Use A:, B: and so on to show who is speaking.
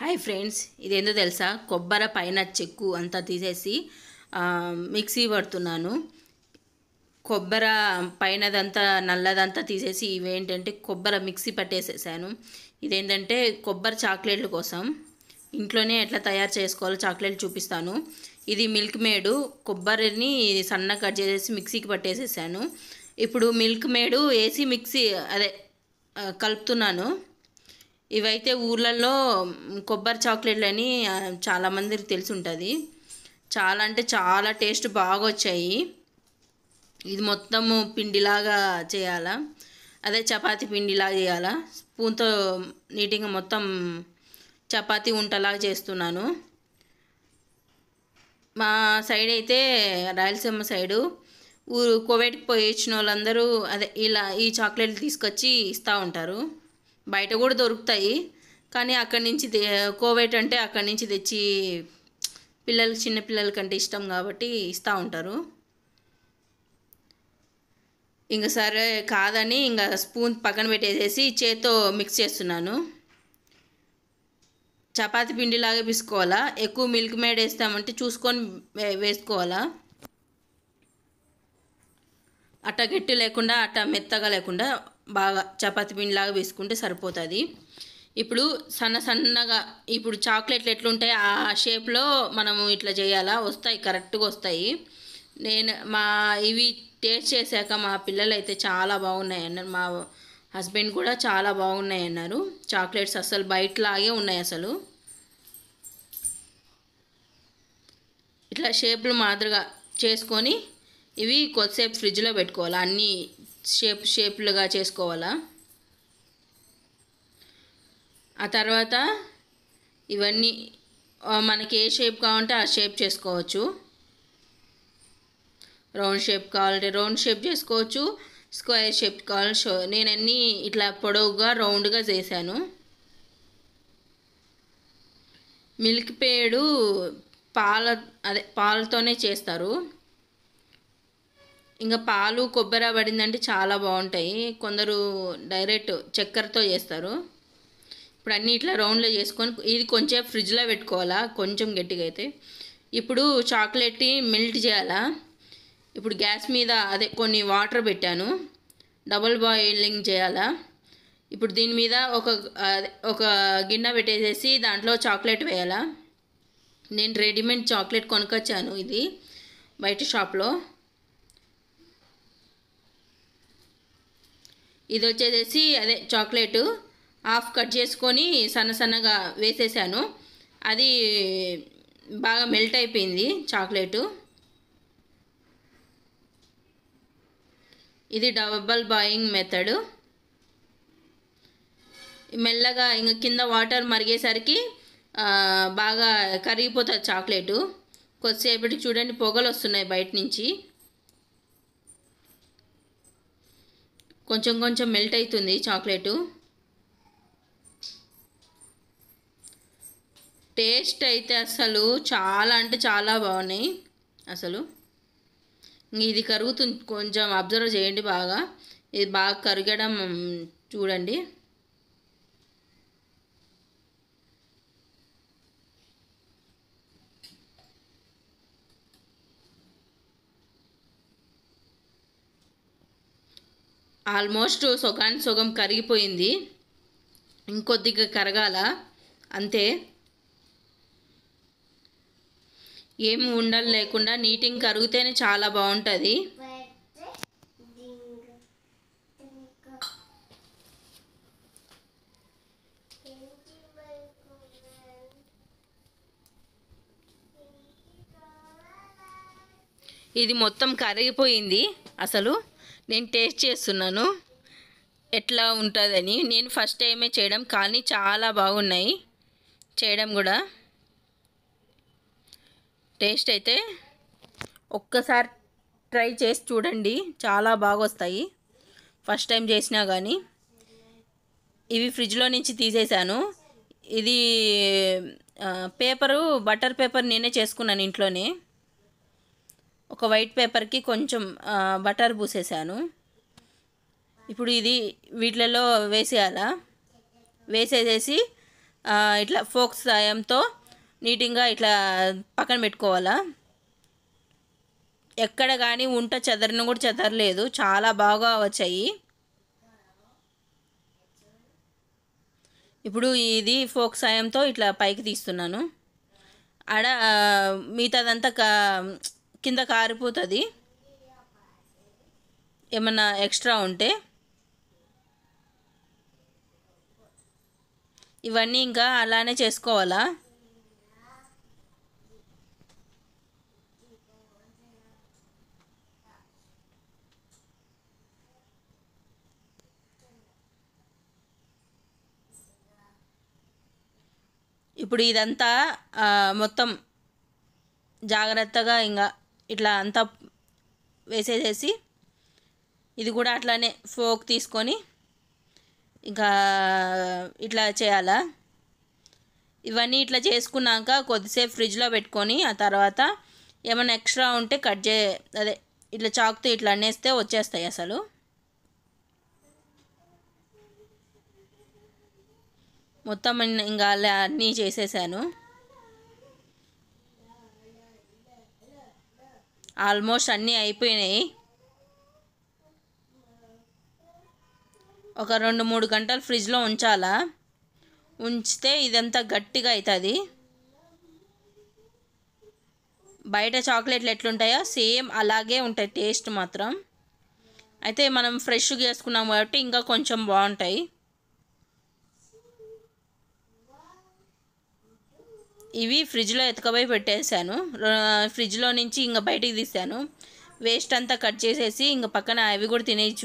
A: Hi friends, ఇదేందో తెలుసా? కొబ్బరి పైన చెక్కు అంతా తీసేసి మిక్సీ పడుతున్నాను. కొబ్బరి పైనదంతా నల్లదంతా తీసేసి ఇవేంటంటే కొబ్బరి మిక్సీ పట్టేసేసాను. ఇదేంటంటే కొబ్బరి చాక్లెట్ల కోసం ఇంట్లోనే ఎట్లా తయారు చేసుకోవాలో చాక్లెట్లు చూపిస్తాను. ఇది మిల్క్ మేడు, కొబ్బరిని సన్నగా కట్ చేసేసి మిక్సీకి పట్టేసేసాను. ఇప్పుడు మిల్క్ మేడు వేసి మిక్సీ కలుపుతున్నాను. ఇవైతే ఊర్లలో కొబ్బరి చాక్లెట్లు అని చాలామందికి తెలిసి ఉంటుంది. చాలా అంటే చాలా టేస్ట్ బాగా వచ్చాయి. ఇది మొత్తము పిండిలాగా చేయాలా, చపాతీ పిండిలాగా చేయాలా. స్పూన్తో నీట్గా మొత్తం చపాతీ ఉంటలాగా చేస్తున్నాను. మా సైడ్ అయితే రాయలసీమ సైడు కోవేట్కి పోయి వచ్చిన వాళ్ళందరూ ఇలా ఈ చాక్లెట్లు తీసుకొచ్చి ఇస్తూ ఉంటారు. బయట కూడా దొరుకుతాయి, కానీ అక్కడి నుంచి కోవేట్ అంటే అక్కడి నుంచి తెచ్చి పిల్లలకి, చిన్న పిల్లలకంటే ఇష్టం కాబట్టి ఇస్తూ ఉంటారు. ఇంకా సరే కాదని ఇంకా స్పూన్ పక్కన పెట్టేసేసి చేత్తో మిక్స్ చేస్తున్నాను. చపాతీ పిండిలాగా పిసుకోవాలా. ఎక్కువ మిల్క్ మేడ్ వేస్తామంటే చూసుకొని వేసుకోవాలా. అట్ట గట్టి లేకుండా అట్ట మెత్తగా లేకుండా బాగా చపాతీ పిండిలాగా వేసుకుంటే సరిపోతుంది. ఇప్పుడు సన్నగా ఇప్పుడు చాక్లెట్లు ఎట్లుంటాయి ఆ షేప్లో మనము ఇట్లా చేయాలా. వస్తాయి, కరెక్ట్గా వస్తాయి. ఇవి టేస్ట్ చేశాక మా పిల్లలు అయితే చాలా బాగున్నాయి అన్నారు. మా హస్బెండ్ కూడా చాలా బాగున్నాయి అన్నారు. చాక్లెట్స్ అసలు బయటలాగే ఉన్నాయి. అసలు ఇట్లా షేపులు మాదిరిగా చేసుకొని ఇవి కొద్దిసేపు ఫ్రిడ్జ్లో పెట్టుకోవాలా. అన్నీ షేపులుగా చేసుకోవాలా. ఆ తర్వాత ఇవన్నీ మనకి ఏ షేప్ కావాలంటే ఆ షేప్ చేసుకోవచ్చు. రౌండ్ షేప్ కావాలంటే రౌండ్ షేప్ చేసుకోవచ్చు, స్క్వేర్ షేప్ కావాలంటే. నేను అన్నీ ఇట్లా పొడవుగా రౌండ్గా చేశాను. మిల్క్ పేడు పాలతోనే చేస్తారు. ఇంకా పాలు కొబ్బరి పడిందంటే చాలా బాగుంటాయి. కొందరు డైరెక్ట్ చక్కెరతో చేస్తారు. ఇప్పుడు అన్నీ ఇట్లా రౌండ్లో చేసుకొని ఇది కొంచెం ఫ్రిడ్జ్లో పెట్టుకోవాలా, కొంచెం గట్టిగా అయితే. ఇప్పుడు చాక్లెట్ని మెల్ట్ చేయాలా. ఇప్పుడు గ్యాస్ మీద కొన్ని వాటర్ పెట్టాను, డబుల్ బాయిలింగ్ చేయాలా. ఇప్పుడు దీని మీద ఒక గిన్నె పెట్టేసేసి దాంట్లో చాక్లెట్ వేయాలా. నేను రెడీమేడ్ చాక్లెట్ కొనుక్కొచ్చాను, ఇది బయట షాప్లో. ఇది వచ్చేసేసి చాక్లెట్ హాఫ్ కట్ చేసుకొని సన్నగా వేసేసాను. అది బాగా మెల్ట్ అయిపోయింది చాక్లెట్. ఇది డబుల్ బాయిలింగ్ మెథడ్. మెల్లగా ఇంకా కింద వాటర్ మరిగేసరికి బాగా కరిగిపోతుంది చాక్లెట్. కొద్దిసేపటికి చూడండి పొగలు వస్తున్నాయి బయట నుంచి. కొంచెం మెల్ట్ అవుతుంది చాక్లెట్. టేస్ట్ అయితే అసలు చాలా అంటే చాలా బాగున్నాయి. అసలు ఇది కరుగుతుంది, కొంచెం అబ్జర్వ్ చేయండి బాగా. ఇది బాగా కరగడం చూడండి. ఆల్మోస్ట్ సగం కరిగిపోయింది, ఇంకొద్దిగా కరగాల అంతే. ఏమి ఉండలు లేకుండా నీటింగ్ కరిగితేనే చాలా బాగుంటుంది. ఇది మొత్తం కరిగిపోయింది. అసలు నేను టేస్ట్ చేస్తున్నాను ఎట్లా ఉంటుందని. నేను ఫస్ట్ టైమే చేయడం, కానీ చాలా బాగున్నాయి చేయడం కూడా. టేస్ట్ అయితే ఒక్కసారి ట్రై చేసి చూడండి, చాలా బాగా వస్తాయి ఫస్ట్ టైం చేసినా కానీ. ఇవి ఫ్రిడ్జ్లో నుంచి తీసేసాను. ఇది బటర్ పేపర్ నేనే చేసుకున్నాను ఇంట్లోనే. ఒక వైట్ పేపర్కి కొంచెం బటర్ పూసేసాను. ఇప్పుడు ఇది వీటిలలో వేసేయాలా. వేసేసేసి ఇట్లా ఫోక్స్ సాయంతో నీట్గా ఇట్లా పక్కన పెట్టుకోవాలా. ఎక్కడ కానీ ఉంట చెదరను కూడా చెదరలేదు, చాలా బాగా వచ్చాయి. ఇప్పుడు ఇది ఫోక్ సాయంతో ఇట్లా పైకి తీస్తున్నాను. ఆడ మిగతాదంతా కింద కారిపోతుంది ఏమన్నా ఎక్స్ట్రా ఉంటే. ఇవన్నీ ఇంకా అలానే చేసుకోవాలా. ఇప్పుడు ఇదంతా మొత్తం జాగ్రత్తగా ఇంకా ఇట్లా అంతా వేసేసేసి ఇది కూడా అట్లానే ఫోక్ తీసుకొని ఇంకా ఇట్లా చేయాలా. ఇవన్నీ ఇట్లా చేసుకున్నాక కొద్దిసేపు ఫ్రిడ్జ్లో పెట్టుకొని ఆ తర్వాత ఏమైనా ఎక్స్ట్రా ఉంటే అదే ఇట్లా చాకుతో ఇట్లా అనేస్తే వచ్చేస్తాయి అసలు. మొత్తం ఇంకా అన్నీ చేసేసాను. ఆల్మోస్ట్ అన్నీ అయిపోయినాయి. ఒక 2-3 గంటలు ఫ్రిడ్జ్లో ఉంచాలా. ఉంచితే ఇదంతా గట్టిగా అవుతుంది. బయట చాక్లెట్లు ఎట్లుంటాయో సేమ్ అలాగే ఉంటాయి టేస్ట్ మాత్రం. అయితే మనం ఫ్రెష్గా చేసుకున్నాం కాబట్టి ఇంకా కొంచెం బాగుంటాయి. ఇవి ఫ్రిడ్జ్లో ఎత్తుకపోయి పెట్టేశాను. ఫ్రిడ్జ్లో నుంచి ఇంకా బయటికి తీసాను. వేస్ట్ అంతా కట్ చేసేసి ఇంకా పక్కన అవి కూడా తినేయచ్చు.